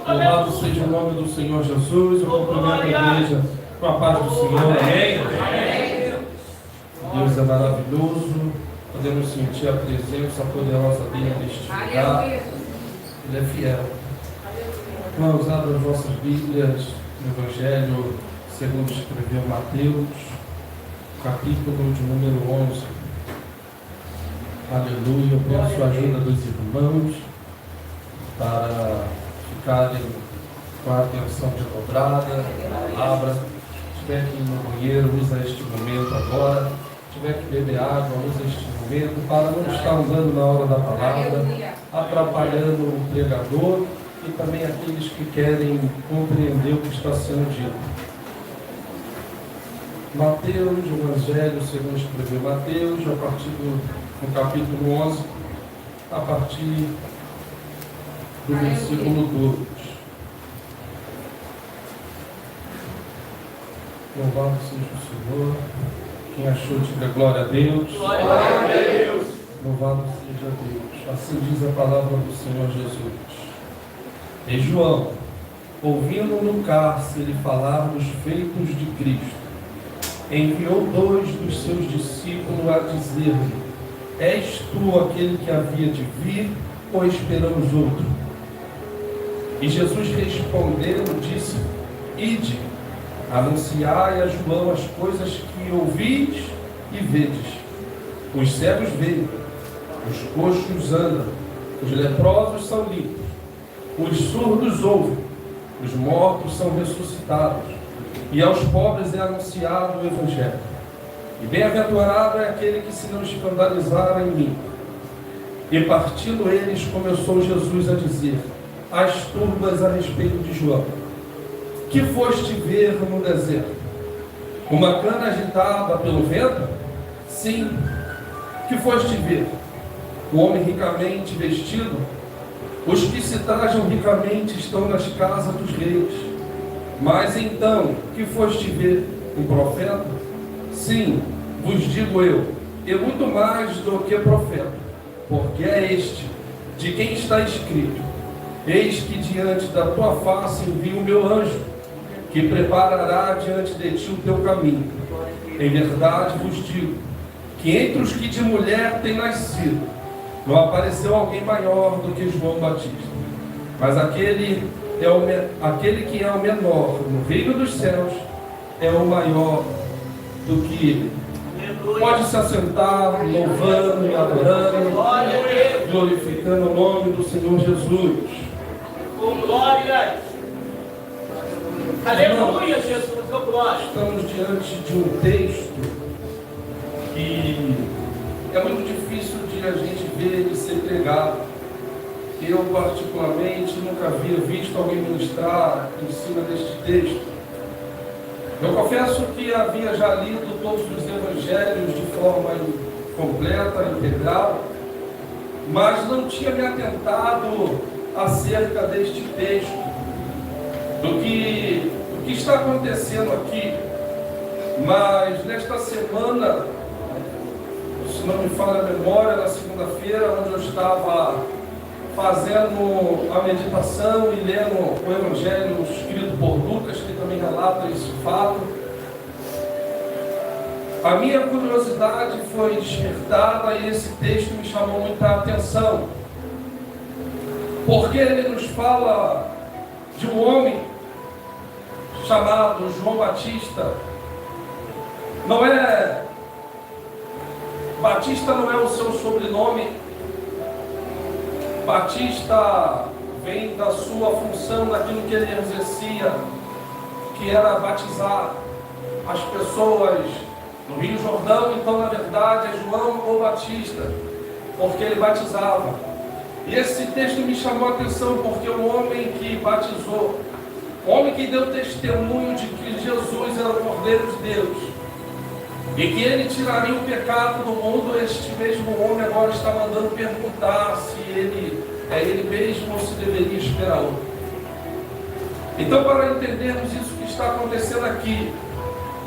Louvado seja o nome do Senhor Jesus. Eu cumprimento a igreja com a paz do Senhor. Amém? Deus é maravilhoso. Podemos sentir a presença poderosa dele neste lugar. Ele é fiel. Vamos abrir as vossas Bíblias no Evangelho segundo escreveu Mateus, capítulo de número 11. Aleluia. Eu peço a ajuda dos irmãos para ficarem com a atenção redobrada. Palavra. Se tiver que ir no banheiro, usa este momento agora. Se tiver que beber água, usa este momento para não estar andando na hora da palavra, atrapalhando o pregador e também aqueles que querem compreender o que está sendo dito. Mateus, o Evangelho segundo escreveu Mateus, a partir do capítulo 11, a partir do versículo 2. Louvado seja o Senhor. Quem achou, diga glória a Deus. Glória a Deus. Louvado seja Deus. Assim diz a palavra do Senhor Jesus. E João, ouvindo no cárcere falar dos feitos de Cristo, enviou 2 dos seus discípulos a dizer-lhe: És tu aquele que havia de vir, ou esperamos outro? E Jesus respondendo disse: Ide, anunciai a João as coisas que ouvis e vedes. Os cegos veem, os coxos andam, os leprosos são limpos, os surdos ouvem, os mortos são ressuscitados, e aos pobres é anunciado o Evangelho. E bem-aventurado é aquele que se não escandalizar em mim. E partindo eles, começou Jesus a dizer às turbas a respeito de João: Que foste ver no deserto? Uma cana agitada pelo vento? Sim. Que foste ver? O homem ricamente vestido? Os que se trajam ricamente estão nas casas dos reis. Mas então, que foste ver? Um profeta? Sim, vos digo eu, e muito mais do que profeta, porque é este, de quem está escrito: Eis que diante da tua face envio o meu anjo, que preparará diante de ti o teu caminho. Em verdade vos digo, que entre os que de mulher têm nascido, não apareceu alguém maior do que João Batista. Mas aquele que é o menor no reino dos céus é o maior do que ele. Pode se assentar, louvando e adorando, glorificando o nome do Senhor Jesus. Com glória. Aleluia, Jesus, com glória. Estamos diante de um texto que é muito difícil de a gente ver e ser pregado. Eu, particularmente, nunca havia visto alguém ministrar em cima deste texto. Eu confesso que havia já lido todos os evangelhos de forma completa, integral, mas não tinha me atentado acerca deste texto, do que está acontecendo aqui. Mas nesta semana, se não me falha a memória, na segunda-feira, onde eu estava fazendo a meditação e lendo o Evangelho escrito por Lucas, que também relata esse fato, a minha curiosidade foi despertada e esse texto me chamou muita atenção, porque ele nos fala de um homem chamado João Batista. Batista não é o seu sobrenome. Batista vem da sua função, daquilo que ele exercia, que era batizar as pessoas no Rio Jordão. Então, na verdade, é João o Batista, porque ele batizava. E esse texto me chamou a atenção, porque o homem que batizou, o homem que deu testemunho de que Jesus era o Cordeiro de Deus, e que ele tiraria o pecado do mundo, este mesmo homem agora está mandando perguntar se ele é ele mesmo ou se deveria esperar outro. Então, para entendermos isso que está acontecendo aqui,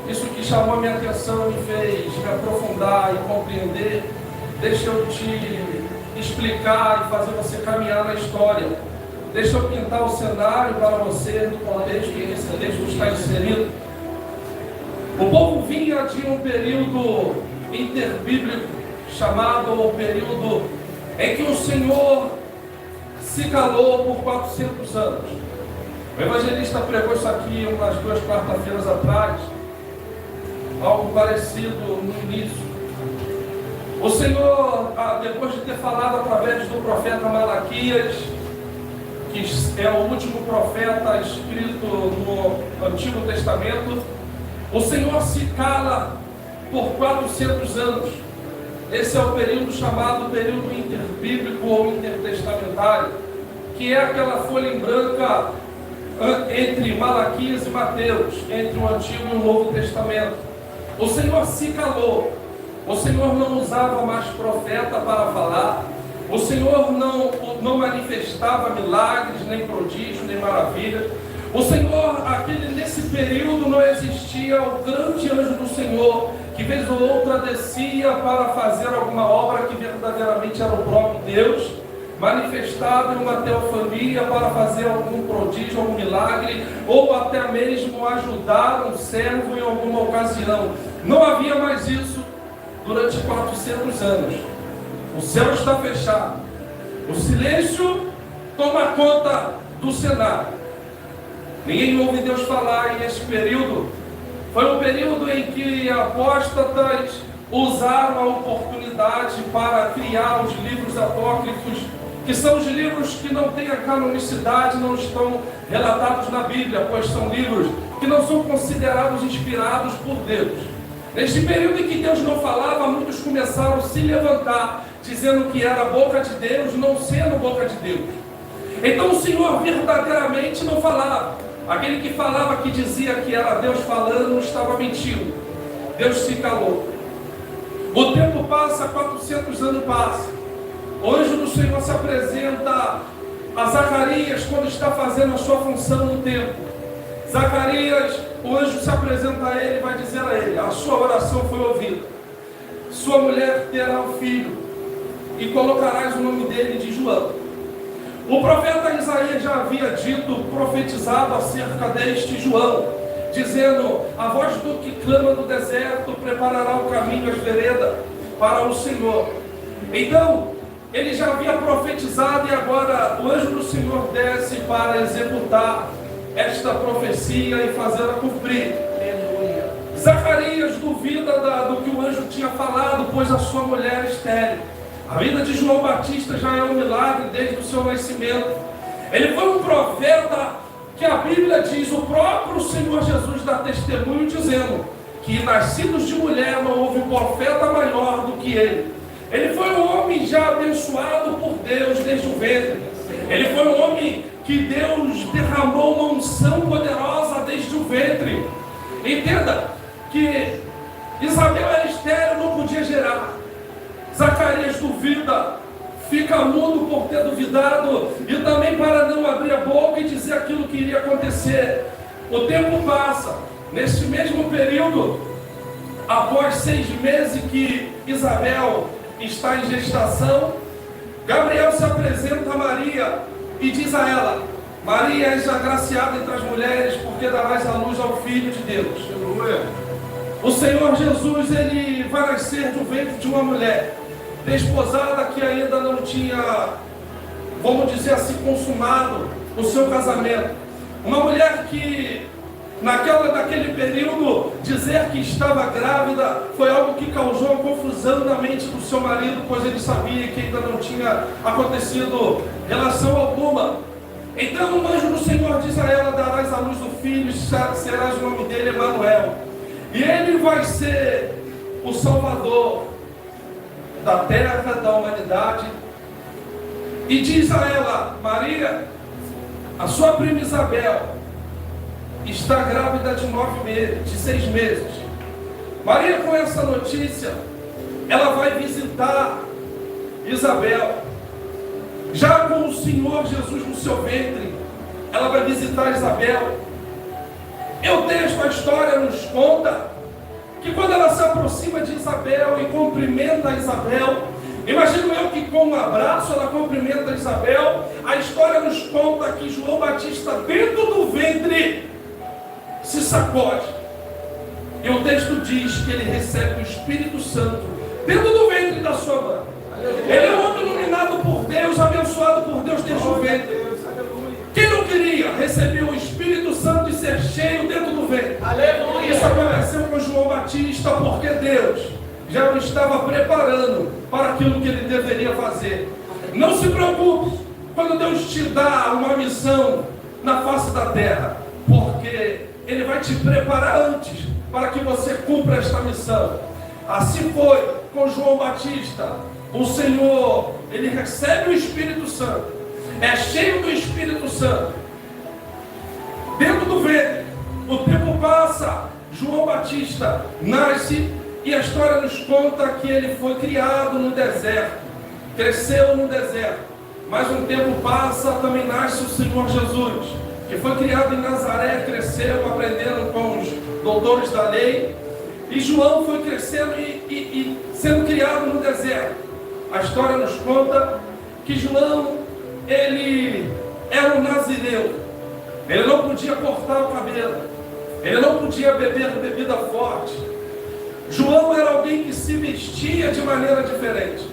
isso que chamou a minha atenção e fez me aprofundar e compreender, deixa eu te explicar e fazer você caminhar na história. Deixa eu pintar o cenário para você do contexto que esse texto está inserido. O povo vinha de um período interbíblico chamado o período em que o Senhor se calou por 400 anos. O evangelista pregou isso aqui umas 2 quarta-feiras atrás, algo parecido no início. O Senhor, depois de ter falado através do profeta Malaquias, que é o último profeta escrito no Antigo Testamento, o Senhor se cala por 400 anos. Esse é o período chamado período interbíblico ou intertestamentário, que é aquela folha em branca entre Malaquias e Mateus, entre o Antigo e o Novo Testamento. O Senhor se calou. O Senhor não usava mais profeta para falar. O Senhor não manifestava milagres, nem prodígios, nem maravilhas. O Senhor, nesse período não existia o grande anjo do Senhor, que vez ou outra descia para fazer alguma obra que verdadeiramente era o próprio Deus, manifestado em uma teofania para fazer algum prodígio, algum milagre, ou até mesmo ajudar um servo em alguma ocasião. Não havia mais isso durante 400 anos. O céu está fechado. O silêncio toma conta do cenário. Ninguém ouve Deus falar, e esse período foi um período em que apóstatas usaram a oportunidade para criar os livros apócrifos, que são os livros que não têm a canonicidade, não estão relatados na Bíblia, pois são livros que não são considerados inspirados por Deus. Neste período em que Deus não falava, muitos começaram a se levantar, dizendo que era a boca de Deus, não sendo boca de Deus. Então o Senhor verdadeiramente não falava. Aquele que falava, que dizia que era Deus falando, estava mentindo. Deus se calou. O tempo passa, 400 anos passam. O anjo do Senhor se apresenta a Zacarias quando está fazendo a sua função no templo. Zacarias, o anjo se apresenta a ele e vai dizer a ele: a sua oração foi ouvida. Sua mulher terá um filho e colocarás o nome dele de João. O profeta Isaías já havia dito, profetizado acerca deste João, dizendo: a voz do que clama do deserto preparará o caminho, as veredas para o Senhor. Então, ele já havia profetizado, e agora o anjo do Senhor desce para executar esta profecia e fazê-la cumprir. Aleluia. Zacarias duvida do que o anjo tinha falado, pois a sua mulher é estéril. A vida de João Batista já é um milagre desde o seu nascimento. Ele foi um profeta que a Bíblia diz, o próprio Senhor Jesus dá testemunho dizendo que nascidos de mulher não houve profeta maior do que ele. Ele foi um homem já abençoado por Deus desde o ventre. Ele foi um homem que Deus derramou uma unção poderosa desde o ventre. Entenda que Isabel era estéril, não podia gerar. Zacarias duvida, fica mudo por ter duvidado, e também para não abrir a boca e dizer aquilo que iria acontecer. O tempo passa. Neste mesmo período, após 6 meses que Isabel está em gestação, Gabriel se apresenta a Maria e diz a ela: Maria, és agraciada entre as mulheres, porque darás a luz ao Filho de Deus. O Senhor Jesus, ele vai nascer do ventre de uma mulher desposada, que ainda não tinha, vamos dizer assim, consumado o seu casamento. Uma mulher que naquele período, dizer que estava grávida foi algo que causou uma confusão na mente do seu marido, pois ele sabia que ainda não tinha acontecido relação alguma. Então o anjo do Senhor diz a ela: darás à luz do filho, serás o nome dele Emanuel. E ele vai ser o Salvador da terra, da humanidade. E diz a ela: Maria, a sua prima Isabel está grávida de 6 meses. Maria, com essa notícia, ela vai visitar Isabel. Já com o Senhor Jesus no seu ventre, ela vai visitar Isabel. E o texto, a história nos conta que quando ela se aproxima de Isabel e cumprimenta Isabel, Imagino eu que com um abraço ela cumprimenta Isabel. A história nos conta que João Batista, dentro do ventre, se sacode. E o texto diz que ele recebe o Espírito Santo dentro do ventre da sua mãe. Ele é um homem iluminado por Deus, abençoado por Deus desde o ventre. Quem não queria receber o Espírito Santo e ser cheio dentro do ventre? Aleluia. Isso aconteceu com João Batista porque Deus já o estava preparando para aquilo que ele deveria fazer. Não se preocupe quando Deus te dá uma missão na face da terra, porque Ele vai te preparar antes para que você cumpra esta missão. Assim foi com João Batista. O Senhor, Ele recebe o Espírito Santo, é cheio do Espírito Santo dentro do ventre. O tempo passa, João Batista nasce e a história nos conta que ele foi criado no deserto, cresceu no deserto. Mas um tempo passa, também nasce o Senhor Jesus, que foi criado em Nazaré, cresceu aprendendo com os doutores da lei. E João foi crescendo e sendo criado no deserto. A história nos conta que João, ele era um nazireu. Ele não podia cortar o cabelo, ele não podia beber bebida forte. João era alguém que se vestia de maneira diferente.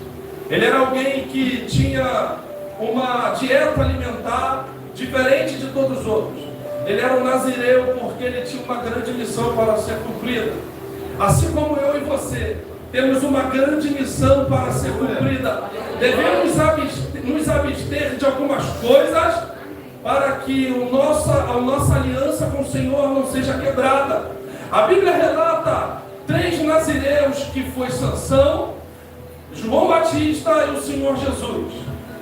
Ele era alguém que tinha uma dieta alimentar diferente de todos os outros. Ele era um nazireu porque ele tinha uma grande missão para ser cumprida. Assim como eu e você temos uma grande missão para ser cumprida. Devemos nos abster de algumas coisas para que a nossa aliança com o Senhor não seja quebrada. A Bíblia relata 3 nazireus, que foi Sansão, João Batista e o Senhor Jesus.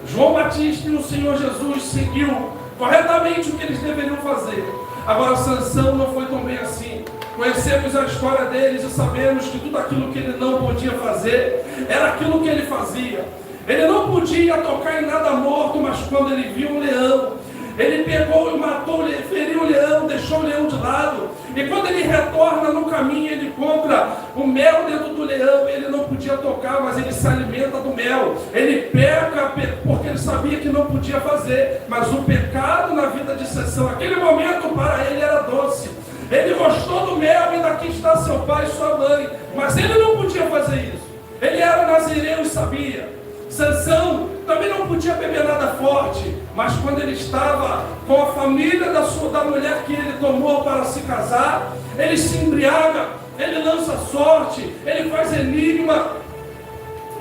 João Batista e o Senhor Jesus seguiu corretamente o que eles deveriam fazer. Agora Sansão não foi tão bem assim. Conhecemos a história deles e sabemos que tudo aquilo que ele não podia fazer era aquilo que ele fazia. Ele não podia tocar em nada morto, mas quando ele viu um leão, ele pegou e matou, feriu o leão, deixou o leão de lado. E quando ele retorna no caminho, ele encontra o mel dentro do leão. Ele não podia tocar, mas ele se alimenta do mel. Ele peca porque ele sabia que não podia fazer. Mas o pecado na vida de Sansão, aquele momento para ele era doce. Ele gostou do mel e daqui está seu pai e sua mãe. Mas ele não podia fazer isso. Ele era nazireu e sabia. Sansão também não podia beber nada forte, mas quando ele estava com a família da mulher que ele tomou para se casar, ele se embriaga, ele lança sorte, ele faz enigma,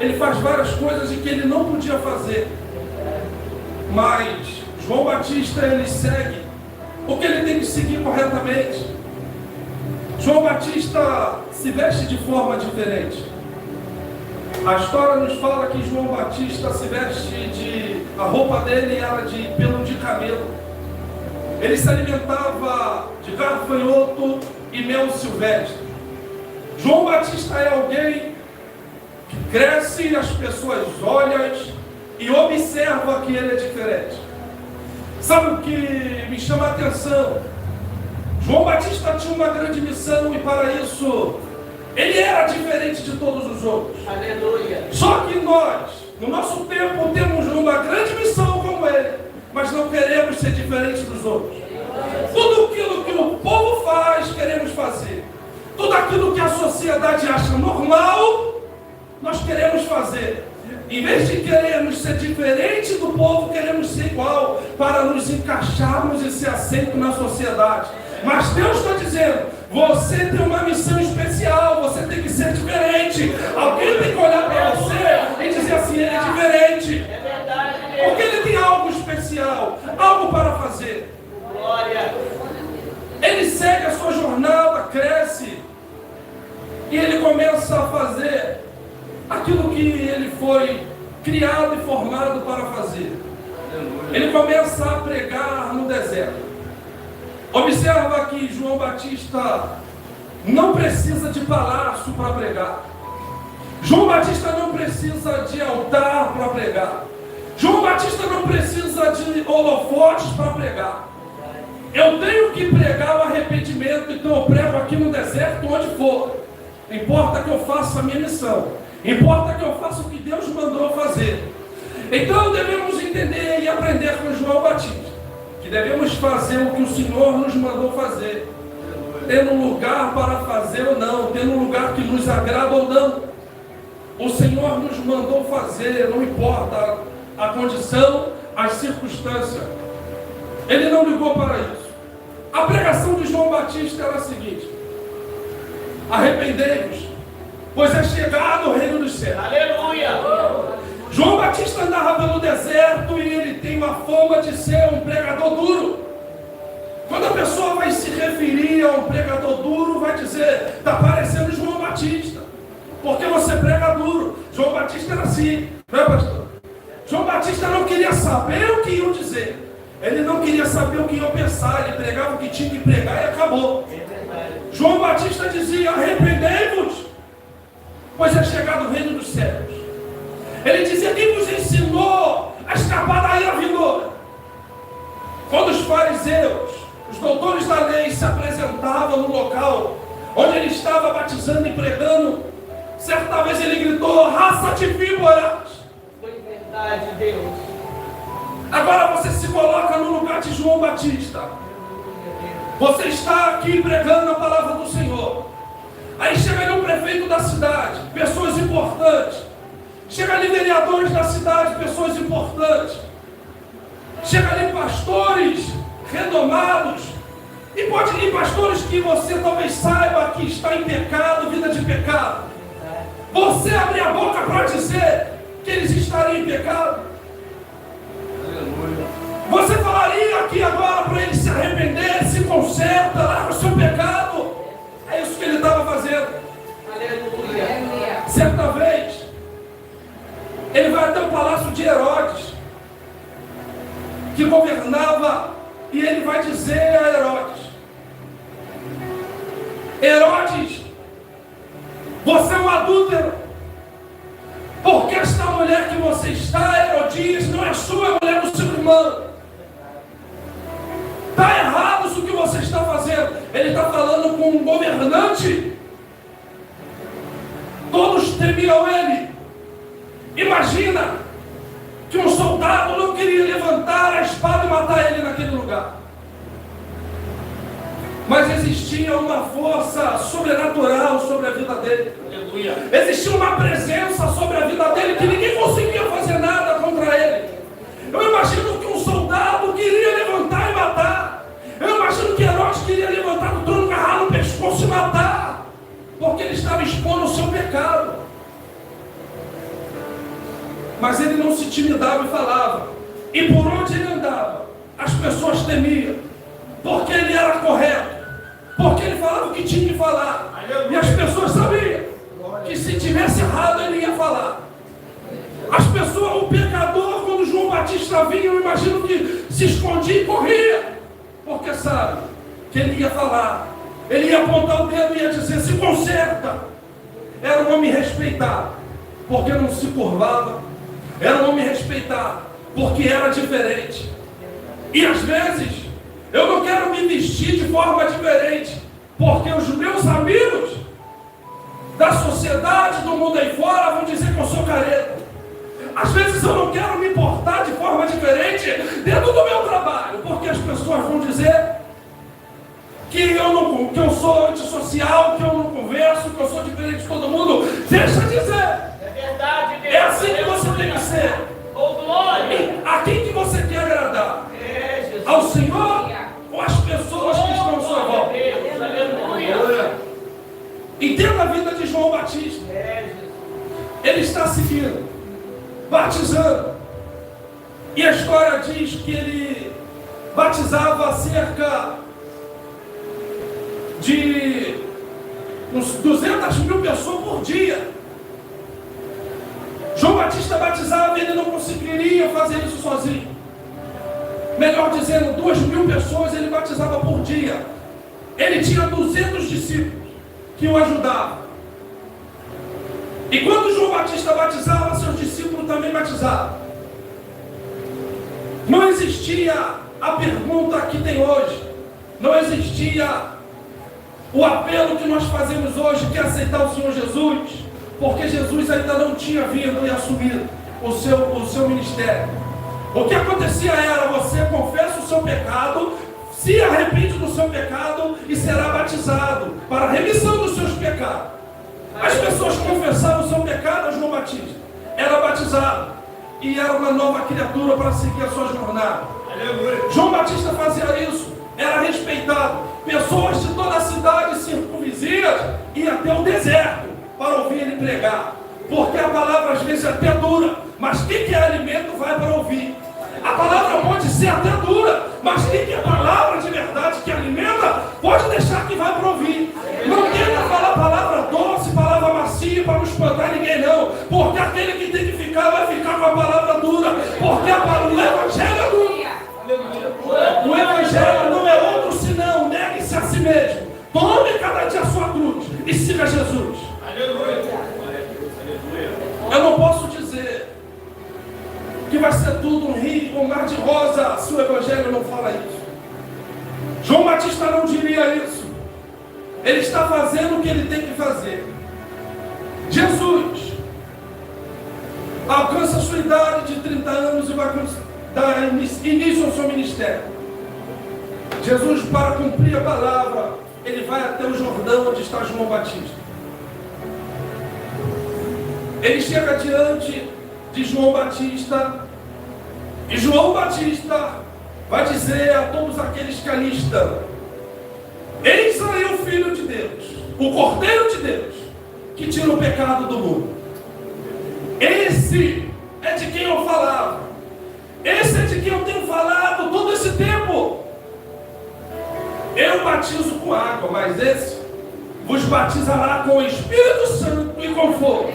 ele faz várias coisas que ele não podia fazer. Mas João Batista, ele segue o que ele tem que seguir corretamente. João Batista se veste de forma diferente. A história nos fala que João Batista se veste a roupa dele era de pelo de camelo. Ele se alimentava de gafanhoto e mel silvestre. João Batista é alguém que cresce e as pessoas olham e observam que ele é diferente. Sabe o que me chama a atenção? João Batista tinha uma grande missão e para isso ele era diferente de todos os outros. Aleluia. Só que nós, no nosso tempo, temos uma grande missão como ele, mas não queremos ser diferentes dos outros. Tudo aquilo que o povo faz, queremos fazer. Tudo aquilo que a sociedade acha normal, nós queremos fazer. Em vez de querermos ser diferente do povo, queremos ser igual, para nos encaixarmos e ser aceito na sociedade. Mas Deus está dizendo, você tem uma missão especial, você tem que ser diferente. Alguém tem que olhar para você e dizer assim, ele é diferente. É verdade. Porque ele tem algo especial, algo para fazer. Glória. Ele segue a sua jornada, cresce, e ele começa a fazer aquilo que ele foi criado e formado para fazer. Ele começa a pregar no deserto. Observa que João Batista não precisa de palácio para pregar. João Batista não precisa de altar para pregar. João Batista não precisa de holofotes para pregar. Eu tenho que pregar o arrependimento, então eu prego aqui no deserto onde for. Importa que eu faça a minha missão. Importa que eu faça o que Deus mandou fazer. Então devemos entender e aprender com João Batista, que devemos fazer o que o Senhor nos mandou fazer, tendo um lugar para fazer ou não, tendo um lugar que nos agrada ou não. O Senhor nos mandou fazer, não importa a condição, as circunstâncias. Ele não ligou para isso. A pregação de João Batista era a seguinte: arrependei-vos, pois é chegado o reino dos céus. Aleluia! João Batista andava pelo deserto e ele tem uma fama de ser um pregador duro. Quando a pessoa vai se referir a um pregador duro, vai dizer: está parecendo João Batista, porque você prega duro. João Batista era assim, não é, pastor? João Batista não queria saber o que iam dizer, ele não queria saber o que iam pensar, ele pregava o que tinha que pregar e acabou. João Batista dizia: arrependei-vos, pois é chegado o reino dos céus. Ele dizia: quem vos ensinou a escapar da ira vindoura? Quando os fariseus, os doutores da lei, se apresentavam no local onde ele estava batizando e pregando, certa vez ele gritou: raça de víboras! Foi verdade, Deus. Agora você se coloca no lugar de João Batista. Você está aqui pregando a palavra do Senhor. Aí chega ali um prefeito da cidade, pessoas importantes. Chega ali vereadores da cidade, pessoas importantes. Chega ali pastores renomados. E pode ir pastores que você talvez saiba que está em pecado, vida de pecado. Você abre a boca para dizer que eles estariam em pecado? Você falaria aqui agora para ele se arrepender, se conserta, larga o seu pecado? É isso que ele estava fazendo. Aleluia. Certa vez, ele vai até o palácio de Herodes, que governava, e ele vai dizer a Herodes: Herodes, você é um adúltero, porque esta mulher que você está, Herodias, não é sua, é mulher do seu irmão. Está errado isso que você está fazendo. Ele está falando com um governante. Todos temiam ele. Imagina que um soldado não queria levantar a espada e matar ele naquele lugar. Mas existia uma força sobrenatural sobre a vida dele. Aleluia. Existia uma presença sobre a vida dele que ninguém conseguia fazer nada contra ele. Eu imagino que um soldado queria levantar e matar. Eu imagino que Herodes queria levantar do trono, agarrar no pescoço e matar, porque ele estava expondo o seu pecado. Mas ele não se intimidava e falava. E por onde ele andava, as pessoas temiam, porque ele era correto, porque ele falava o que tinha que falar. E as pessoas sabiam que se tivesse errado ele ia falar. As pessoas, o pecador, quando João Batista vinha, eu imagino que se escondia e corria, porque sabe que ele ia falar, ele ia apontar o dedo e ia dizer: se conserta. Era um homem respeitado, porque não se curvava. Era um homem respeitado, porque era diferente. E às vezes eu não quero me vestir de forma diferente, porque os meus amigos da sociedade, do mundo aí fora, vão dizer que eu sou careta. Às vezes eu não quero me portar de forma diferente dentro do meu trabalho, porque as pessoas vão dizer que eu sou antissocial, que eu não converso, que eu sou diferente de todo mundo. Deixa dizer. É verdade, Deus. É assim que você tem que ser. Oh, glória. E a quem que você quer agradar? É, Jesus. Ao Senhor ou às pessoas que estão à sua volta? Deus. Aleluia. Entenda a vida de João Batista. É, Jesus. Ele está seguindo, batizando. E a história diz que ele batizava cerca de uns 200 mil pessoas por dia. João Batista batizava e ele não conseguiria fazer isso sozinho. Melhor dizendo, 2.000 pessoas ele batizava por dia. Ele tinha 200 discípulos que o ajudavam. E quando João Batista batizava, seus discípulos também batizavam. Não existia a pergunta que tem hoje. Não existia o apelo que nós fazemos hoje, que é aceitar o Senhor Jesus, porque Jesus ainda não tinha vindo e assumido o seu ministério. O que acontecia era: você confessa o seu pecado, se arrepende do seu pecado e será batizado para a remissão dos seus pecados. As pessoas confessavam o seu pecado, João Batista era batizado e era uma nova criatura para seguir a sua jornada. João Batista fazia isso, era respeitado. Pessoas de toda a cidade circunvizinhas iam até o deserto para ouvir ele pregar, porque a palavra às vezes é até dura, mas quem quer alimento vai para ouvir. A palavra pode ser até dura, mas quem quer palavra de verdade que alimenta, pode deixar que vai para ouvir. Não tenta falar palavra doce, palavra macia para não espantar ninguém não, porque aquele que tem que ficar vai ficar com a palavra dura, porque o evangelho é duro. O evangelho não é outro senão: negue-se a si mesmo, tome cada dia a sua cruz e siga Jesus. Eu não posso dizer que vai ser tudo um rio, um mar de rosa, se o evangelho não fala isso. João Batista não diria isso. Ele está fazendo o que ele tem que fazer. Jesus alcança a sua idade de 30 anos e vai dar início ao seu ministério. Jesus, para cumprir a palavra, ele vai até o Jordão, onde está João Batista. Ele chega diante de João Batista, e João Batista vai dizer a todos aqueles que ali estão: eis aí o Filho de Deus, o Cordeiro de Deus, que tira o pecado do mundo. Esse é de quem eu falava, esse é de quem eu tenho falado todo esse tempo. Eu batizo com água, mas esse vos batizará com o Espírito Santo e com fogo.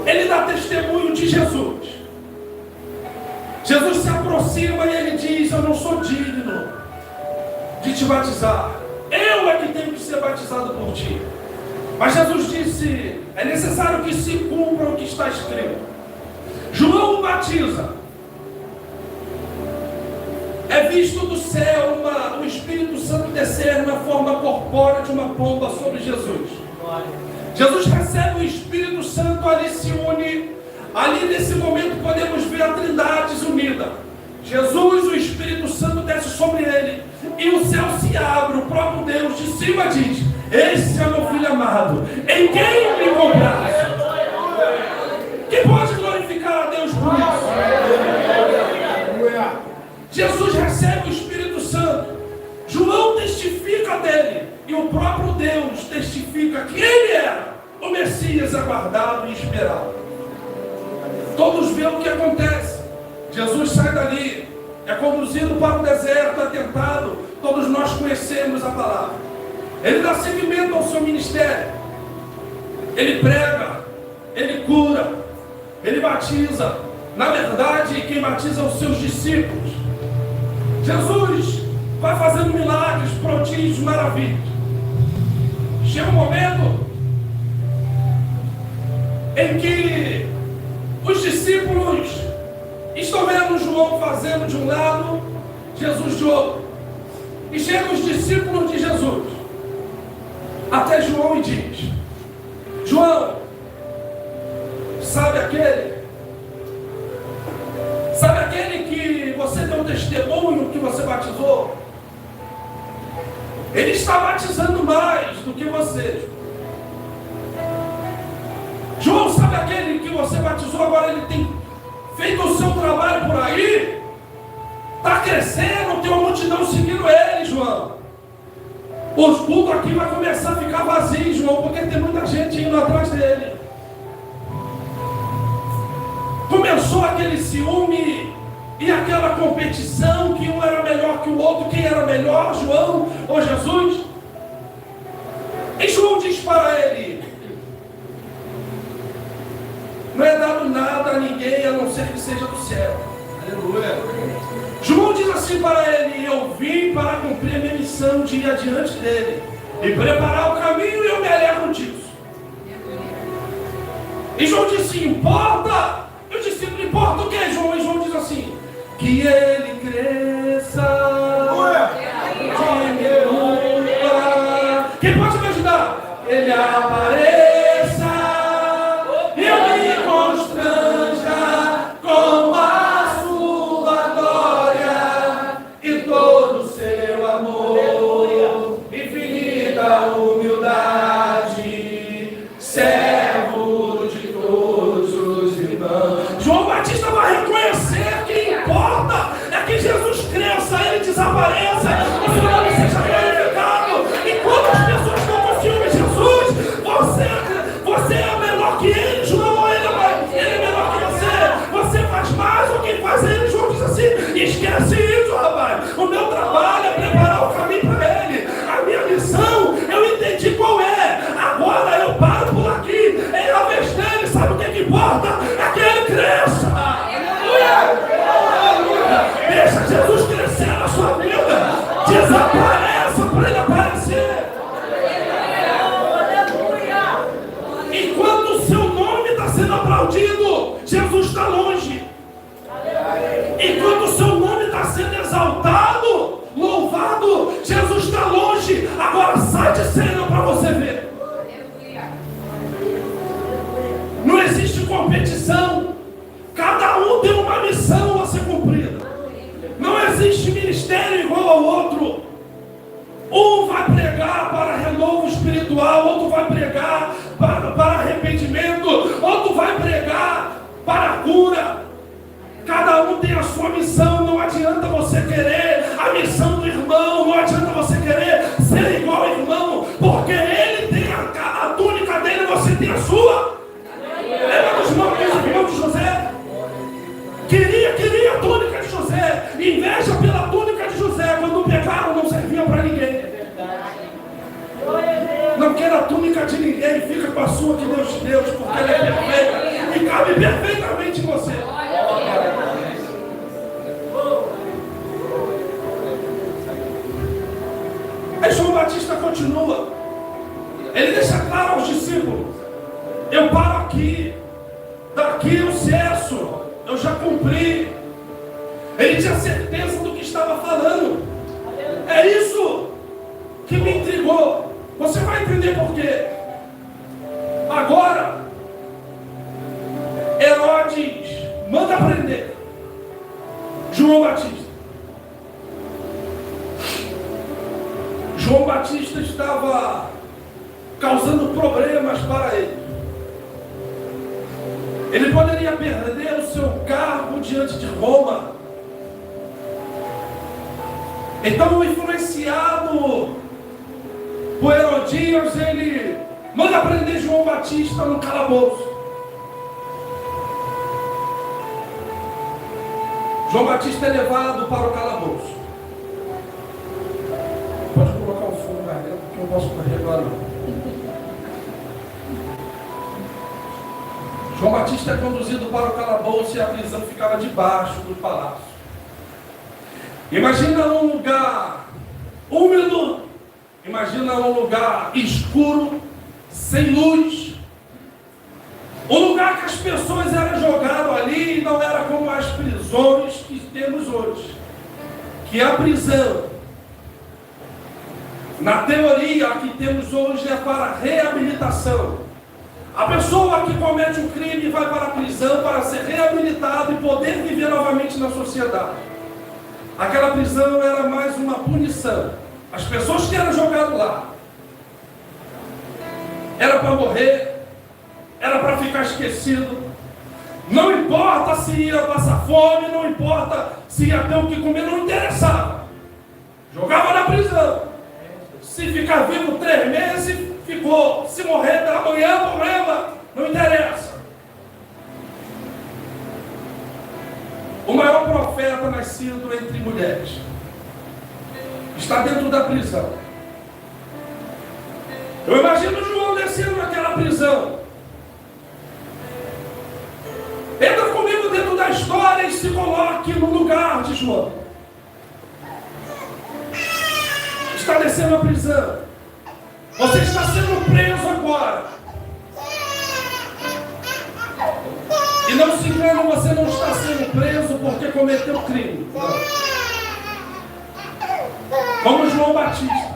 Ele dá testemunho de Jesus. Jesus se aproxima e ele diz: eu não sou digno de te batizar, eu é que tenho que ser batizado por ti. Mas Jesus disse: é necessário que se cumpra o que está escrito. João batiza. É visto do céu o Espírito Santo descer na forma corpórea de uma pomba sobre Jesus. Jesus recebe o Espírito Santo, ali se une. Ali nesse momento podemos ver a Trindade unida. Jesus, o Espírito Santo desce sobre ele, e o céu se abre. O próprio Deus de cima diz: esse é meu filho amado, em quem me compraste. Quem pode glorificar a Deus por isso? Jesus recebe o Espírito Santo. João testifica dele, e o próprio Deus testifica que ele era o Messias aguardado e esperado. Todos veem o que acontece. Jesus sai dali, é conduzido para o deserto, é tentado. Todos nós conhecemos a palavra. Ele dá seguimento ao seu ministério. Ele prega, ele cura, ele batiza. Na verdade, quem batiza são os seus discípulos. Jesus vai fazendo milagres, prodígios, maravilhas. Chega um momento em que os discípulos estão vendo João fazendo de um lado, Jesus de outro. E chegam os discípulos de Jesus até João e diz: João, sabe aquele que você deu testemunho que você batizou? Ele está batizando mais do que você. João, sabe aquele que você batizou, agora ele tem feito o seu trabalho por aí? Está crescendo, tem uma multidão seguindo ele, João. Os cultos aqui vai começar a ficar vazios, João, porque tem muita gente indo atrás dele. Começou aquele ciúme e aquela competição, que um era melhor que o outro. Quem era melhor, João ou Jesus? E João diz para ele: não é dado nada a ninguém a não ser que seja do céu. Aleluia. João diz assim para ele: eu vim para cumprir a minha missão de ir adiante dele e preparar o caminho, e eu me alegro disso. E João disse: importa? Eu disse: não importa o que, João? E João diz assim: que ele cresça, diminua. Quem pode me ajudar? Ele apareça. Batista vai reconhecer que importa é que Jesus cresça, ele desapareça, o seu nome seja glorificado. Enquanto as pessoas estão com ciúme de Jesus, você é menor que ele, João, ele é menor que você. Você faz mais do que faz ele. João diz assim: esquece isso, rapaz. O meu trabalho é preparar o caminho para ele. A minha missão, eu entendi qual é. Agora eu paro por aqui. É a vez dele, sabe o que importa? É que ele cresça. Deixa Jesus crescer na sua vida. Desapareça para ele aparecer. Enquanto o seu nome está sendo aplaudido, Jesus está longe. Enquanto o seu nome está sendo exaltado, louvado, Jesus está longe. Agora sai de cena para você ver. Não existe competição. Cada um tem uma missão a ser cumprida. Não existe ministério igual ao outro. Um vai pregar para renovo espiritual, outro vai pregar para arrependimento, outro vai pregar para cura. Cada um tem a sua missão. Não adianta você querer a missão do irmão, não adianta você querer ser igual ao irmão, porque ele tem a túnica dele, você tem a sua. Lembra dos irmãos de José? Queria a túnica de José, inveja pela túnica de José. Quando pegaram, não servia para ninguém. Não queira a túnica de ninguém, fica com a sua que Deus te deu, porque ela é perfeita e cabe perfeitamente em você. Aí João Batista continua. Ele deixa claro aos discípulos: eu paro aqui, daqui eu cesso, eu já cumpri. Ele tinha certeza do que estava falando. É isso que me intrigou. Você vai entender por quê. Agora, Herodes manda prender João Batista. João Batista estava causando problemas para ele. Ele poderia perder o seu cargo diante de Roma. Então, influenciado por Herodias, ele manda prender João Batista no calabouço. João Batista é levado para o calabouço. Pode colocar o fogo mais dentro, porque eu não posso correr agora não. João Batista é conduzido para o calabouço e a prisão ficava debaixo do palácio. Imagina um lugar úmido, imagina um lugar escuro, sem luz. Um lugar que as pessoas eram jogadas ali e não era como as prisões que temos hoje. Que a prisão, na teoria que temos hoje, é para reabilitação. A pessoa que comete um crime vai para a prisão para ser reabilitado e poder viver novamente na sociedade. Aquela prisão era mais uma punição. As pessoas que eram jogadas lá era para morrer, era para ficar esquecido. Não importa se ia passar fome, não importa se ia ter o que comer, não interessava. Jogava na prisão. Se ficar vivo 3 meses, ficou. Se morrer pela manhã, problema, não interessa. O maior profeta nascido entre mulheres está dentro da prisão. Eu imagino João descendo naquela prisão. Entra comigo dentro da história e se coloque no lugar de João. Está descendo a prisão. Você está sendo preso agora. E não se engane, você não está sendo preso porque cometeu crime. Não. Como João Batista.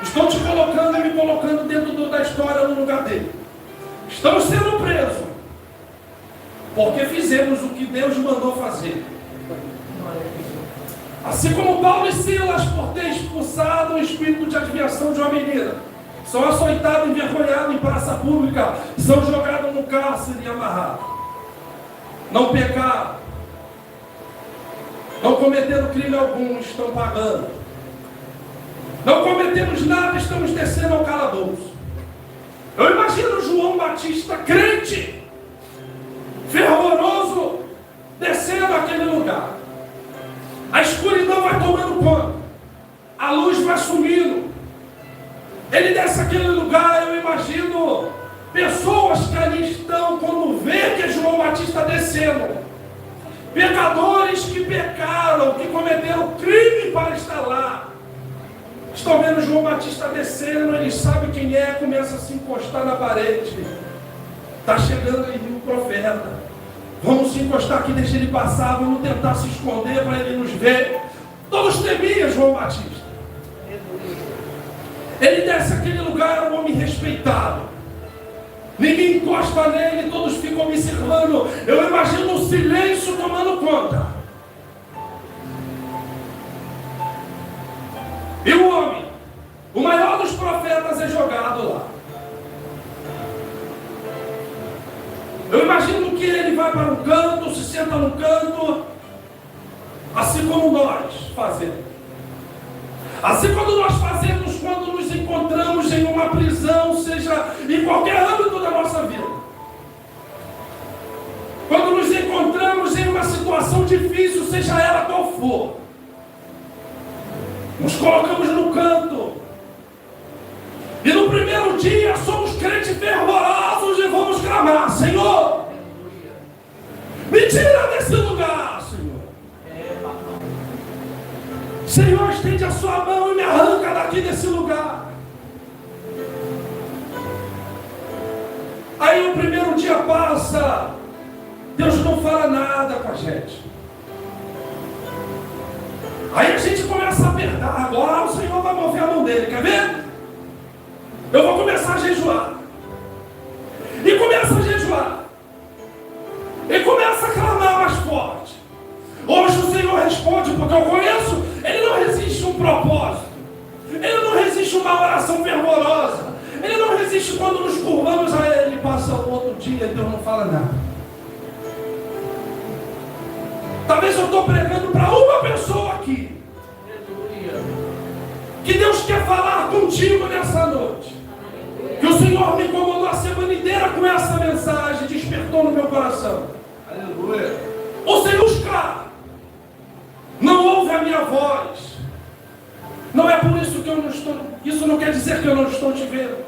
Estou te colocando e me colocando dentro da história no lugar dele. Estamos sendo presos porque fizemos o que Deus mandou fazer. Assim como Paulo e Silas, por ter expulsado o espírito de adivinhação de uma menina, são açoitados, envergonhados em praça pública, são jogados no cárcere e amarrados. não pecaram, não cometeram crime algum, estão pagando. Não cometemos nada, estamos descendo ao calabouço. Eu imagino João Batista, crente, fervoroso, descendo aquele lugar. A escuridão vai tomando conta, a luz vai sumindo. Ele desce aquele lugar, eu imagino pessoas que ali estão, quando vê que é João Batista descendo, pecadores que pecaram, que cometeram crime para estar lá, estão vendo João Batista descendo, eles sabem quem é, começa a se encostar na parede. Está chegando aí o profeta. Vamos se encostar aqui, deixa ele passar, vamos tentar se esconder para ele nos ver. Todos temiam João Batista. Ele desce aquele lugar, era um homem respeitado. Ninguém encosta nele, todos ficam observando. Eu imagino o silêncio tomando conta. E o homem, o maior dos profetas, é jogado lá. Eu imagino que ele vai para um canto, se senta no canto, assim como nós fazemos. Assim como nós fazemos quando nos encontramos em uma prisão, seja em qualquer âmbito da nossa vida. Quando nos encontramos em uma situação difícil, seja ela qual for, nos colocamos no canto. E no primeiro dia somos crentes fervorosos e vamos clamar: Senhor, me tira desse lugar, Senhor. Senhor, estende a sua mão e me arranca daqui desse lugar. Aí o primeiro dia passa, Deus não fala nada com a gente. Aí a gente começa a apertar. Agora o Senhor vai mover a mão dele, quer ver? Eu vou começar a jejuar. E começa a jejuar. E começa a clamar mais forte. Hoje o Senhor responde, porque eu conheço. Ele não resiste um propósito. Ele não resiste uma oração fervorosa. Ele não resiste quando nos curvamos a Ele. Passa o outro dia e Deus não fala nada. Talvez eu estou pregando para uma pessoa aqui. Que Deus quer falar contigo nessa noite. Que o Senhor me incomodou a semana inteira com essa mensagem, despertou no meu coração. Aleluia. O Senhor buscar, não ouve a minha voz. Não é por isso que eu não estou. Isso não quer dizer que eu não estou te vendo.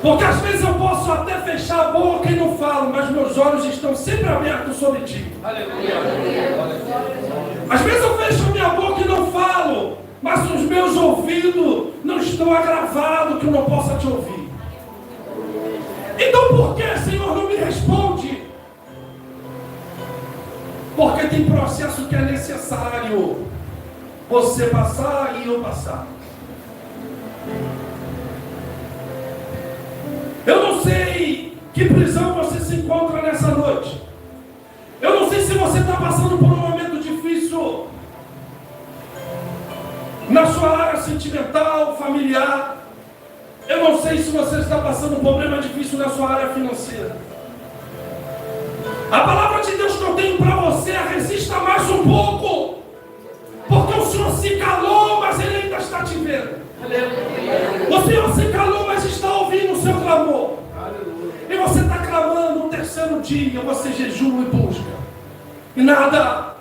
Porque às vezes eu posso até fechar a boca e não falo, mas meus olhos estão sempre abertos sobre ti. Aleluia. Às vezes eu fecho a minha boca e não falo, mas os meus ouvidos não estão agravados que eu não possa te ouvir. Então por que, Senhor, não me responde? Porque tem processo que é necessário você passar e eu passar. Eu não sei que prisão você se encontra nessa noite. Eu não sei se você está passando por um momento difícil na sua área sentimental, familiar. Eu não sei se você está passando um problema difícil na sua área financeira. A palavra de Deus que eu tenho para você é: resista mais um pouco. Porque o Senhor se calou, mas Ele ainda está te vendo. O Senhor se calou, mas está ouvindo o seu clamor. E você está clamando no terceiro dia, você jejua e busca. E nada.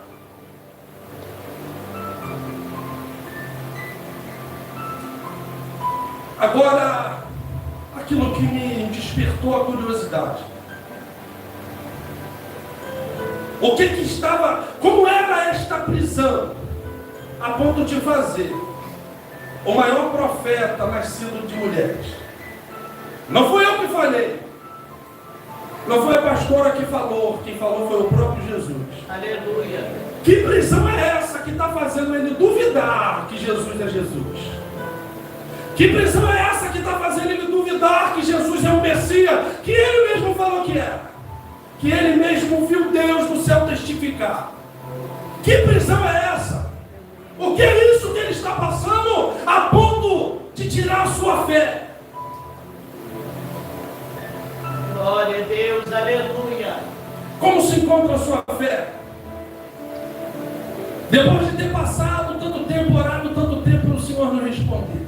Agora, aquilo que me despertou a curiosidade. O que estava, como era esta prisão, a ponto de fazer o maior profeta nascido de mulheres? Não fui eu que falei. Não foi a pastora que falou. Quem falou foi o próprio Jesus. Aleluia. Que prisão é essa que está fazendo ele duvidar que Jesus é Jesus? Que prisão é essa que está fazendo ele duvidar que Jesus é o Messias, que ele mesmo falou que era? Que ele mesmo viu Deus no céu testificar. Que prisão é essa? O que é isso que ele está passando a ponto de tirar a sua fé? Glória a Deus, aleluia. Como se encontra a sua fé? Depois de ter passado tanto tempo, orado tanto tempo, o Senhor não respondeu.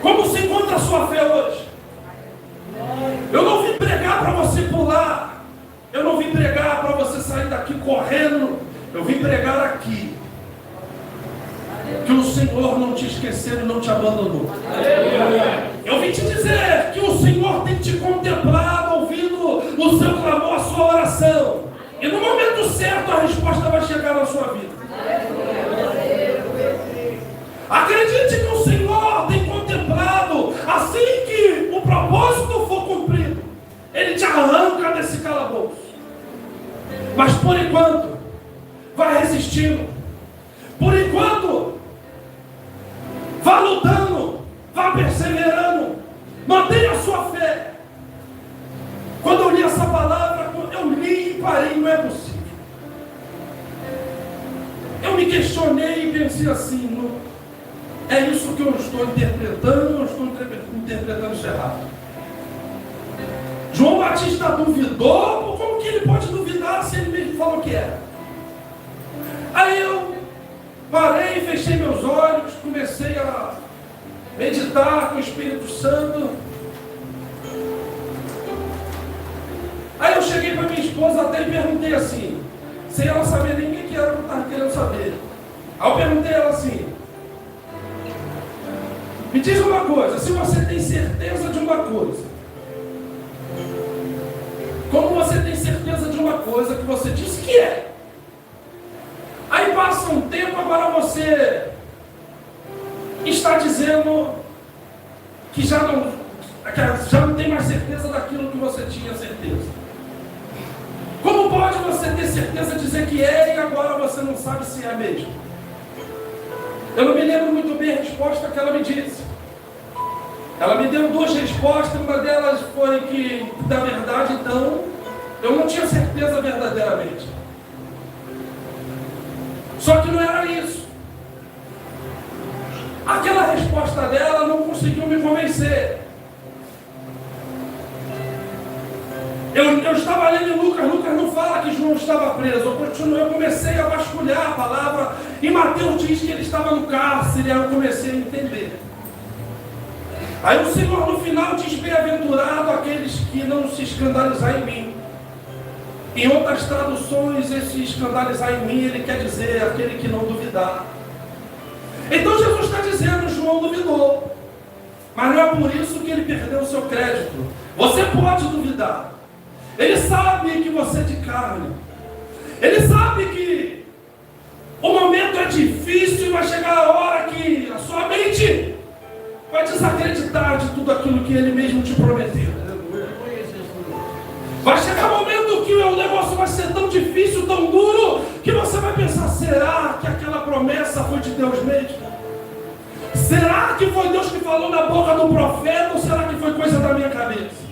Como se encontra a sua fé hoje? Eu não vim pregar para você pular. Eu não vim pregar para você sair daqui correndo. Eu vim pregar aqui que o Senhor não te esqueceu e não te abandonou. Eu vim te dizer que o Senhor tem te contemplado, ouvindo o seu clamor, a sua oração. E no momento certo a resposta vai chegar na sua vida. Acredite que o Senhor tem contemplado. Assim que o propósito for cumprido, Ele te arranca desse calabouço. Mas por enquanto, vai resistindo. Por enquanto, vá lutando, vá perseverando, mantenha a sua fé. Quando eu li essa palavra, eu li e parei, não é possível. Eu me questionei e pensei assim, não, é isso que eu estou interpretando, ou eu estou interpretando isso errado? João Batista duvidou, como que ele pode duvidar se ele mesmo falou que era? Aí eu parei, fechei meus olhos, comecei a meditar com o Espírito Santo. Aí eu cheguei para minha esposa até e perguntei assim, sem ela saber nem o que era que eu estava querendo saber. Aí eu perguntei a ela assim, me diz uma coisa, se você tem certeza de uma coisa, como você tem certeza de uma coisa que você disse que é? Aí passa um tempo, agora você está dizendo que já não tem mais certeza daquilo que você tinha certeza. Como pode você ter certeza de dizer que é e agora você não sabe se é mesmo? Eu não me lembro muito bem a resposta que ela me disse. Ela me deu duas respostas, uma delas foi que, da verdade, então, eu não tinha certeza verdadeiramente. Só que não era isso. Aquela resposta dela não conseguiu me convencer. Eu estava lendo em Lucas não fala que João estava preso. Eu comecei a vasculhar a palavra e Mateus diz que ele estava no cárcere. Aí eu comecei a entender. Aí o Senhor no final diz: bem-aventurado aqueles que não se escandalizar em mim. Em outras traduções, esse escandalizar em mim, ele quer dizer aquele que não duvidar. Então Jesus está dizendo, João duvidou, mas não é por isso que ele perdeu o seu crédito. Você pode duvidar. Ele sabe que você é de carne. Ele sabe que o momento é difícil e vai chegar a hora que a sua mente vai desacreditar de tudo aquilo que ele mesmo te prometeu. Vai chegar um momento que o negócio vai ser tão difícil, tão duro, que você vai pensar: será que aquela promessa foi de Deus mesmo? Será que foi Deus que falou na boca do profeta, ou será que foi coisa da minha cabeça?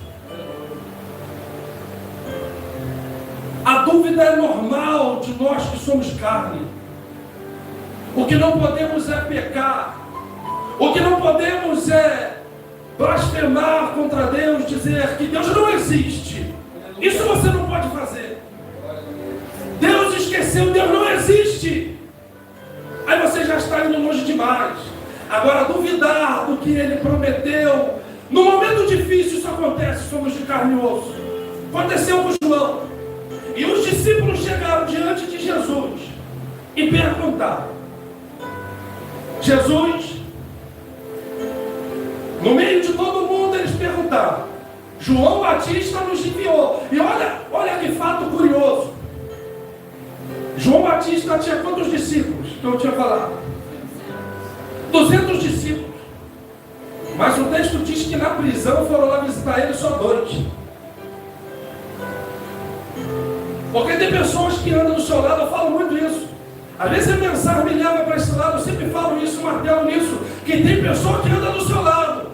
A dúvida é normal de nós que somos carne. O que não podemos é pecar. O que não podemos é blasfemar contra Deus, dizer que Deus não existe. Isso você não pode fazer. Deus esqueceu, Deus não existe. Aí você já está indo longe demais. Agora, duvidar do que Ele prometeu, no momento difícil isso acontece, somos de carne e osso. Aconteceu com João. E os discípulos chegaram diante de Jesus e perguntaram: Jesus, no meio de todo mundo eles perguntaram, João Batista nos enviou. E olha que fato curioso. João Batista tinha quantos discípulos que eu tinha falado? 200 discípulos. Mas o texto diz que na prisão foram lá visitar ele só 2. Porque tem pessoas que andam do seu lado, eu falo muito isso. Às vezes a mensagem me leva para esse lado, eu sempre falo isso, martelo nisso, que tem pessoa que anda do seu lado,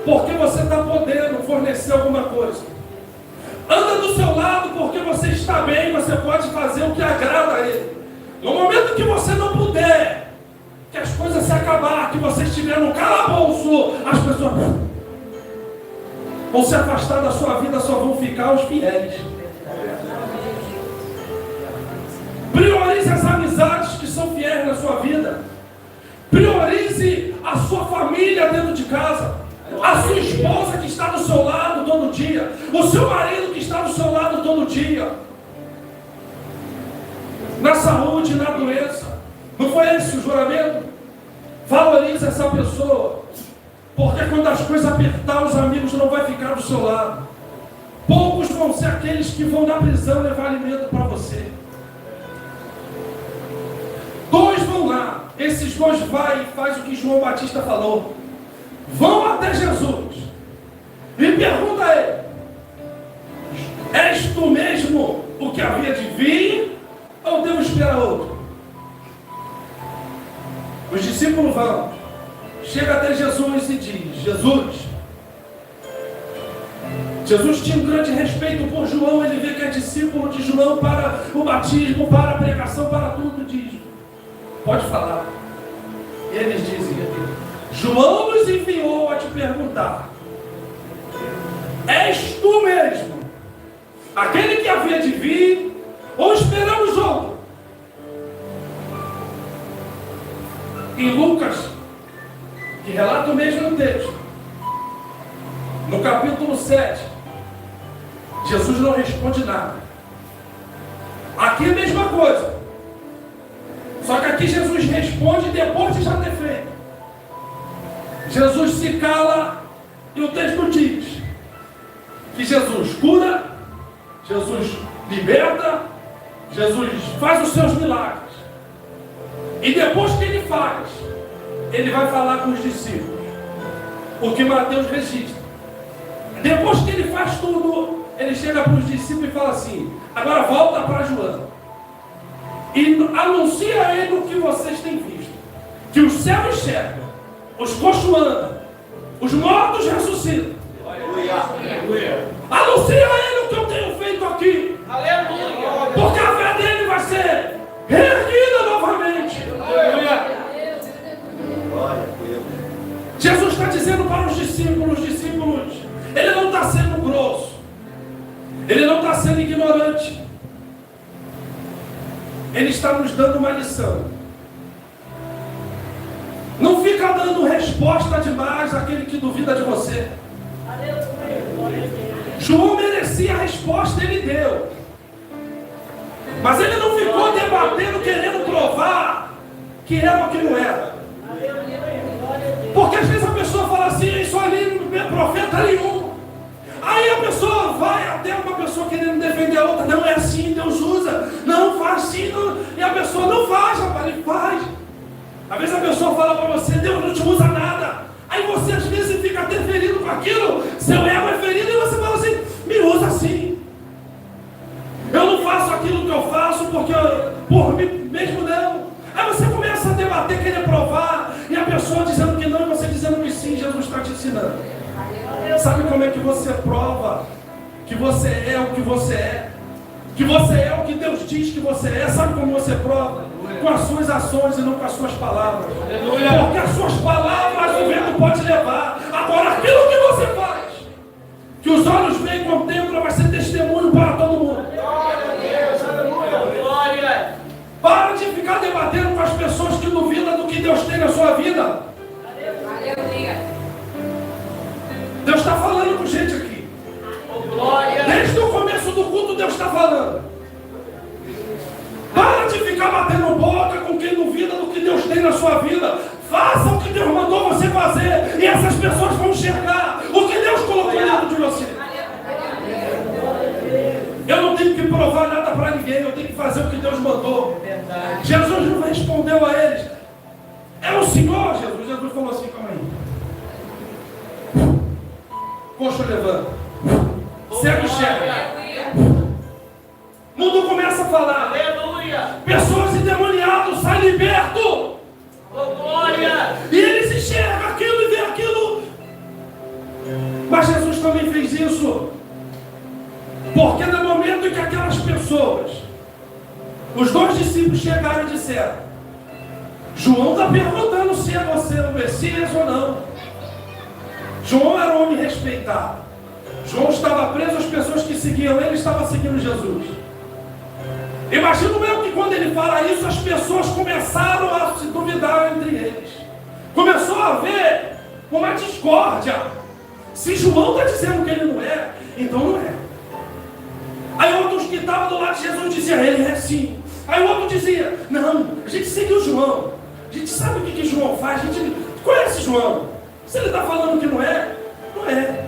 porque você está podendo fornecer alguma coisa. Anda do seu lado porque você está bem, você pode fazer o que agrada a ele. No momento que você não puder, que as coisas se acabar, que você estiver no calabouço, as pessoas vão se afastar da sua vida, só vão ficar os fiéis. as amizades que são fiéis na sua vida. Priorize a sua família dentro de casa. A sua esposa que está do seu lado todo dia. O seu marido que está do seu lado todo dia. Na saúde, na doença. Não foi esse o juramento? Valorize essa pessoa. Porque quando as coisas apertar, os amigos não vão ficar do seu lado. Poucos vão ser aqueles que vão na prisão levar alimento para você. 2 vão lá. Esses 2 vai e faz o que João Batista falou. Vão até Jesus e pergunta a ele: és tu mesmo o que havia de vir, ou devo esperar outro? Os discípulos vão, chega até Jesus e diz: Jesus tinha um grande respeito por João. Ele vê que é discípulo de João para o batismo, para a pregação, para tudo. Diz: pode falar. E eles dizem: João nos enviou a te perguntar: és tu mesmo aquele que havia de vir, ou esperamos outro? Em Lucas, que relata o mesmo texto, no capítulo 7, Jesus não responde nada. Aqui é a mesma coisa, só que aqui Jesus responde depois de já ter feito. Jesus se cala e o texto diz que Jesus cura, Jesus liberta, Jesus faz os seus milagres. E depois que ele faz, ele vai falar com os discípulos. O que Mateus registra. Depois que ele faz tudo, ele chega para os discípulos e fala assim: agora volta para João e anuncia a ele o que vocês têm visto. Que os céus enxergam, os coxos andam, os mortos ressuscitam. Aleluia. Anuncia a ele o que eu tenho feito aqui. Aleluia. Porque a fé dele vai ser reerguida novamente. Aleluia. Jesus está dizendo para os discípulos: ele não está sendo grosso, ele não está sendo ignorante, ele está nos dando uma lição. Não fica dando resposta demais àquele que duvida de você. João merecia a resposta, ele deu. Mas ele não ficou debatendo, querendo provar que era o que não era. Porque às vezes a pessoa fala assim: isso ali não é profeta nenhum. Aí a pessoa vai até uma pessoa querendo defender a outra: não é assim, Deus usa, não faz assim, não. E a pessoa não faz, rapaz, ele faz. Às vezes a pessoa fala para você: Deus não te usa nada. Aí você às vezes fica até ferido com aquilo, seu ego é ferido, e você fala assim: me usa assim. Eu não faço aquilo que eu faço porque por mim mesmo não. Aí você começa a debater, querer provar, e a pessoa dizendo que não e você dizendo que sim. Jesus está te ensinando. Sabe como é que você prova que você é o que você é? Que você é o que Deus diz que você é. Sabe como você prova? Com as suas ações e não com as suas palavras. Porque as suas palavras o vento pode levar. Agora aquilo que você faz, que os olhos veem e contemplam, vai ser testemunho para todo mundo. Glória. Para de ficar debatendo com as pessoas que duvidam do que Deus tem na sua vida. Deus está falando com gente aqui. Glória. Desde o começo do culto Deus está falando. Para de ficar batendo boca com quem duvida do que Deus tem na sua vida. Faça o que Deus mandou você fazer, e essas pessoas vão enxergar o que Deus colocou dentro de você. Eu não tenho que provar nada para ninguém, eu tenho que fazer o que Deus mandou. Jesus não respondeu a eles: é o Senhor, Jesus. Jesus falou assim: calma aí. Coxa levanta, cego enxerga. O mundo começa a falar. Aleluia. Pessoas endemoniadas saem libertos. Glória. E eles enxergam aquilo e veem aquilo. Mas Jesus também fez isso. Porque no momento em que aquelas pessoas, os 2 discípulos chegaram e disseram: João está perguntando se é você o Messias ou não. João era um homem respeitado. João estava preso, as pessoas que seguiam ele estavam seguindo Jesus. Imagino eu que quando ele fala isso, as pessoas começaram a se duvidar entre eles. Começou a haver uma discórdia. Se João está dizendo que ele não é, então não é. Aí outros que estavam do lado de Jesus diziam, ele é sim. Aí o outro dizia, não, a gente seguiu João. A gente sabe o que João faz, a gente conhece João. Se ele está falando que não é, não é.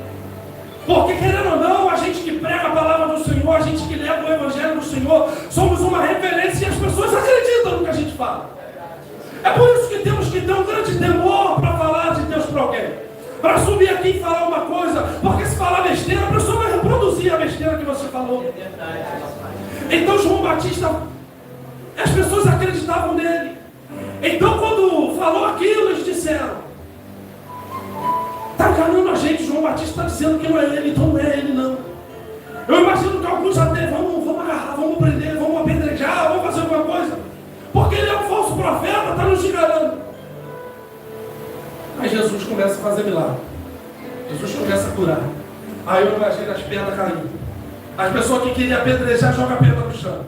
Porque querendo ou não, a gente que prega a palavra do Senhor, a gente que leva o Evangelho do Senhor, somos uma referência e as pessoas acreditam no que a gente fala. É por isso que temos que ter um grande temor para falar de Deus para alguém. Para subir aqui e falar uma coisa, porque se falar besteira, a pessoa vai reproduzir a besteira que você falou. Então João Batista, as pessoas acreditavam nele. Então quando falou aquilo, eles disseram, está enganando a gente, João Batista está dizendo que não é ele, então não é ele não. Eu imagino que alguns até vamos agarrar, vamos prender, vamos apedrejar, vamos fazer alguma coisa. Porque ele é um falso profeta, está nos enganando. Aí Jesus começa a fazer milagre. Jesus começa a curar. Aí eu imagino as pedras caindo. As pessoas que queriam apedrejar, jogam a pedra no chão.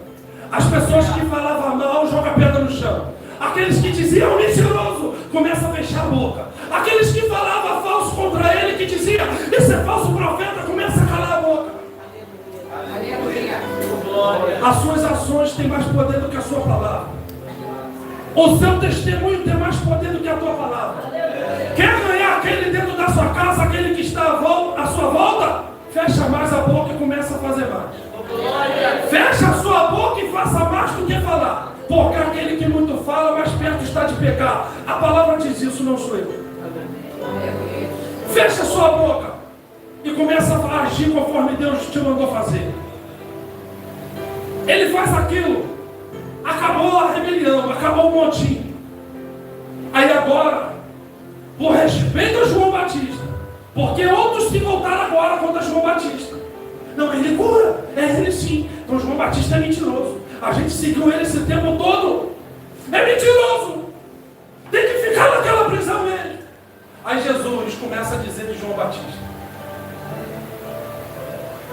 As pessoas que falavam mal, jogam a pedra no chão. Aqueles que diziam mentiroso, começam a fechar a boca. Aqueles que falavam falso contra ele, que diziam, esse é falso profeta, começa a calar a boca. As suas ações têm mais poder do que a sua palavra. O seu testemunho tem mais poder do que a tua palavra. Quer ganhar aquele dentro da sua casa, aquele que está à sua volta? Fecha mais a boca e começa a fazer mais. Fecha a sua boca e faça mais do que falar. Porque aquele que muito fala, mais perto está de pecar. A palavra diz isso, não sou eu. Fecha a sua boca e começa a agir conforme Deus te mandou fazer. Ele faz aquilo. Acabou a rebelião, acabou o motim. Aí agora, por respeito a João Batista, porque outros se voltaram agora contra João Batista. Não, ele cura, é ele sim. Então João Batista é mentiroso. A gente seguiu ele esse tempo todo. É mentiroso. Tem que ficar naquela prisão ele. Aí Jesus começa a dizer de João Batista.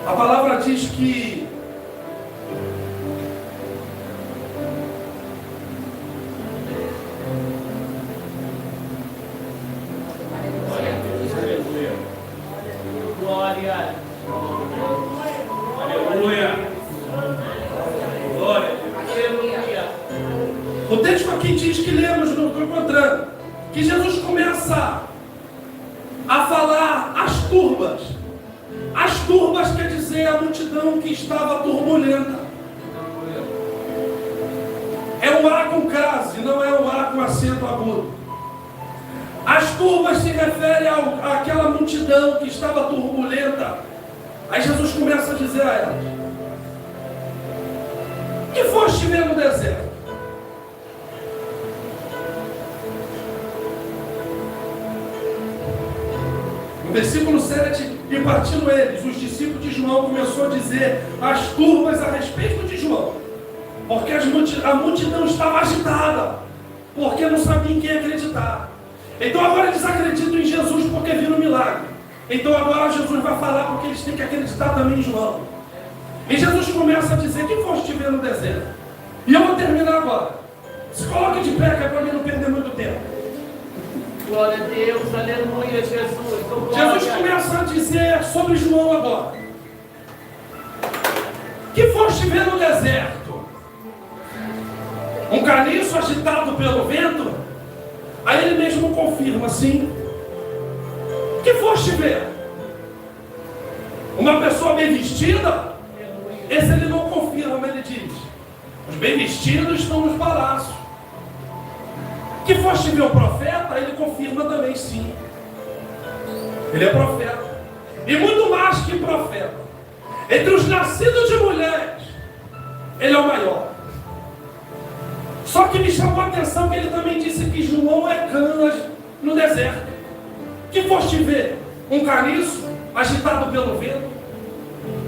A palavra diz que Glória. Aleluia. Glória. Aleluia. O texto aqui diz que lemos, não estou encontrando, que Jesus começa a falar às turbas. As turbas quer dizer a multidão que estava turbulenta. É um A com crase, não é um A com acento agudo. As turbas se referem àquela multidão que estava turbulenta. Aí Jesus começa a dizer a elas: que foste ver no deserto? No versículo 7, e partindo eles, os discípulos de João começou a dizer às turbas a respeito de João, porque a multidão estava agitada, porque não sabia em quem acreditar. Então agora eles acreditam em Jesus porque viram o milagre. Então agora Jesus vai falar porque eles têm que acreditar também em João. E Jesus começa a dizer: que foste ver no deserto? E eu vou terminar agora. Se coloque de pé, que é para mim não perder muito tempo. Glória a Deus, aleluia, Jesus. Jesus começa a dizer sobre João agora: que foste ver no deserto? Um caniço agitado pelo vento? Aí ele mesmo confirma assim: que foste ver? Uma pessoa bem vestida? Esse ele não confirma, mas ele diz: os bem vestidos estão nos palácios. Que foste ver o profeta? Ele confirma também, sim. Ele é profeta. E muito mais que profeta. Entre os nascidos de mulheres, ele é o maior. Só que me chamou a atenção que ele também disse que João é canas no deserto. Que foste ver? Um caniço agitado pelo vento?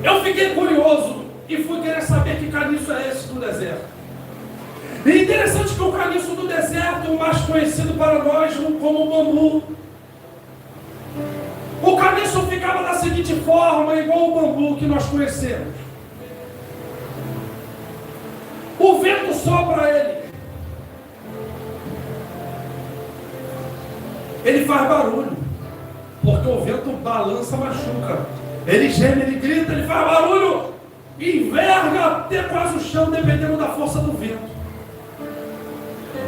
Eu fiquei curioso e fui querer saber que caniço é esse do deserto. E é interessante que o caniço do deserto é o mais conhecido para nós como o bambu. O caniço ficava da seguinte forma, igual o bambu que nós conhecemos. O vento sopra ele. Ele faz barulho, porque o vento balança, machuca. Ele geme, ele grita, ele faz barulho, enverga até quase o chão, dependendo da força do vento.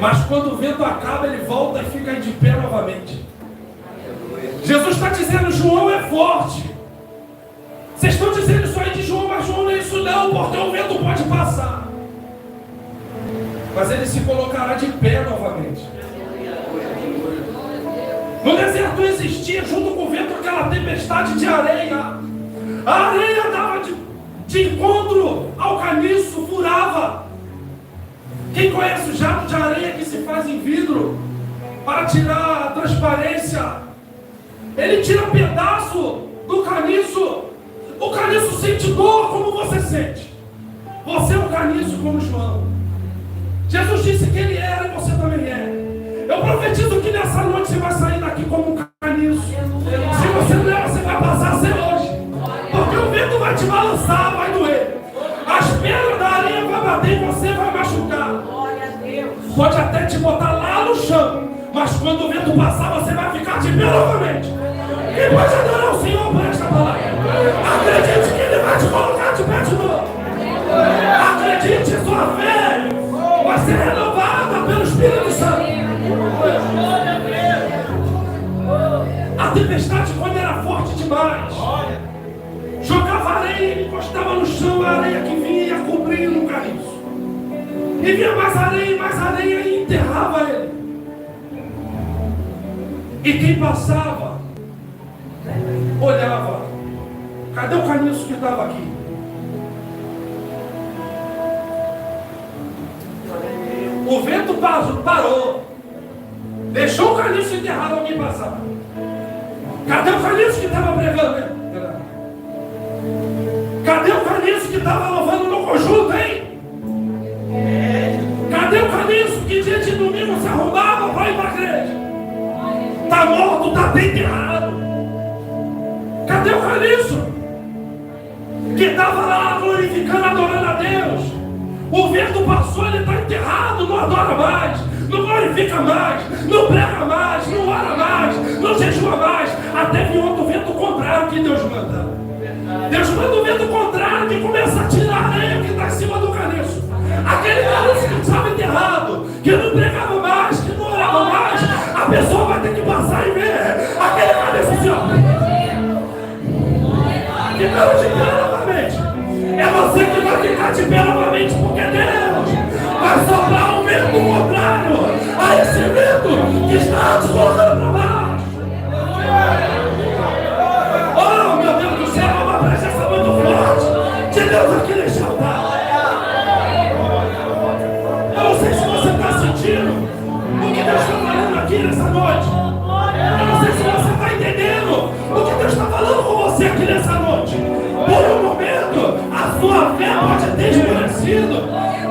Mas quando o vento acaba, ele volta e fica de pé novamente. Jesus está dizendo: João é forte. Vocês estão dizendo isso aí de João, mas João não é isso não, porque o vento pode passar. Mas ele se colocará de pé novamente. No deserto existia, junto com o vento, aquela tempestade de areia. A areia dava de encontro ao caniço, furava. Quem conhece o jato de areia que se faz em vidro para tirar a transparência? Ele tira um pedaço do caniço. O caniço sente dor como você sente. Você é um caniço como João. Jesus disse que ele era e você também é. Eu profetizo que nessa noite você vai sair daqui como um caniço. Se você não é, você vai passar a ser hoje. Porque o vento vai te balançar, vai doer. As pedras da areia vão bater em você, vai machucar. Pode até te botar lá no chão, mas quando o vento passar, você vai ficar de pé novamente. E pode adorar o Senhor por esta palavra. Acredite que Ele vai te colocar de pé de novo. Acredite, sua fé vai ser renovada pelo Espírito Santo. A tempestade, quando era forte demais, jogava areia, ele encostava no chão, a areia que vinha ia cobrindo o caniço. E vinha mais areia e enterrava ele. E quem passava, olhava: cadê o caniço que estava aqui? O vento parou, deixou o caniço enterrado, alguém passar. Cadê o caniço que estava pregando? Cadê o caniço que estava louvando no conjunto, hein? Cadê o caniço que dia de domingo se arrumava para ir para a igreja? Está morto, está bem enterrado. Cadê o caniço que estava lá glorificando, adorando a Deus? O vento passou, ele está enterrado, não adora mais, não glorifica mais, não prega mais, não ora mais, não jejua mais. Até que outro vento contrário que Deus manda. Deus manda o vento contrário que começa a tirar a areia que está em cima do caniço. Aquele caniço que estava enterrado, que não pregava mais, que não orava mais, a pessoa vai ter que passar e ver aquele caniço assim, ó. Ficando de pé novamente. É você que vai ficar de pé novamente, porque Deus vai soprar um vento contrário a esse vento que está te colocando para baixo. Oh, meu Deus do céu, é uma presença muito forte de Deus aqui neste altar. Eu não sei se você está sentindo o que Deus está falando aqui nessa noite. Eu não sei se você está entendendo o que Deus está falando com você aqui nessa noite. Por um momento, a sua fé pode ter esmorecido.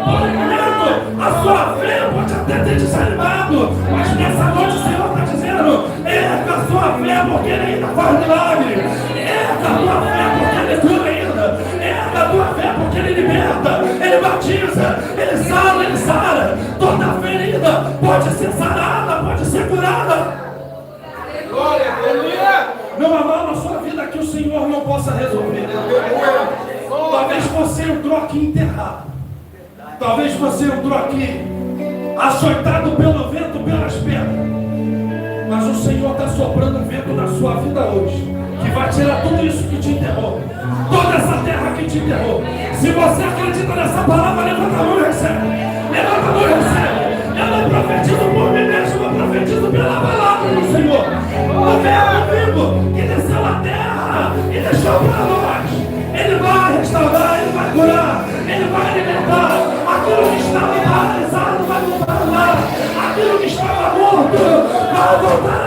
Por um momento, a sua fé pode até ter desanimado. Mas nessa noite o Senhor está dizendo: erga a sua fé, porque Ele ainda faz milagre. Erga a tua fé, porque Ele cura ainda. Erga a tua fé, porque Ele liberta, Ele batiza, Ele sara. Toda ferida pode ser sarada, pode ser curada. Não há mal na sua vida que o Senhor não possa resolver. Talvez você entrou aqui enterrado. Talvez você entrou aqui açoitado pelo vento, pelas pedras. Mas o Senhor está soprando um vento na sua vida hoje, que vai tirar tudo isso que te enterrou, toda essa terra que te enterrou. Se você acredita nessa palavra, levanta a mão e recebe. Levanta a mão e recebe. Eu não profetizo por mim mesmo, eu profetizo pela palavra do Senhor. O verbo vivo que desceu à terra e deixou para nós. Ele vai restaurar, Ele vai curar, Ele vai libertar. Aquilo que estava paralisado vai voltar lá. Aquilo que estava morto vai voltar.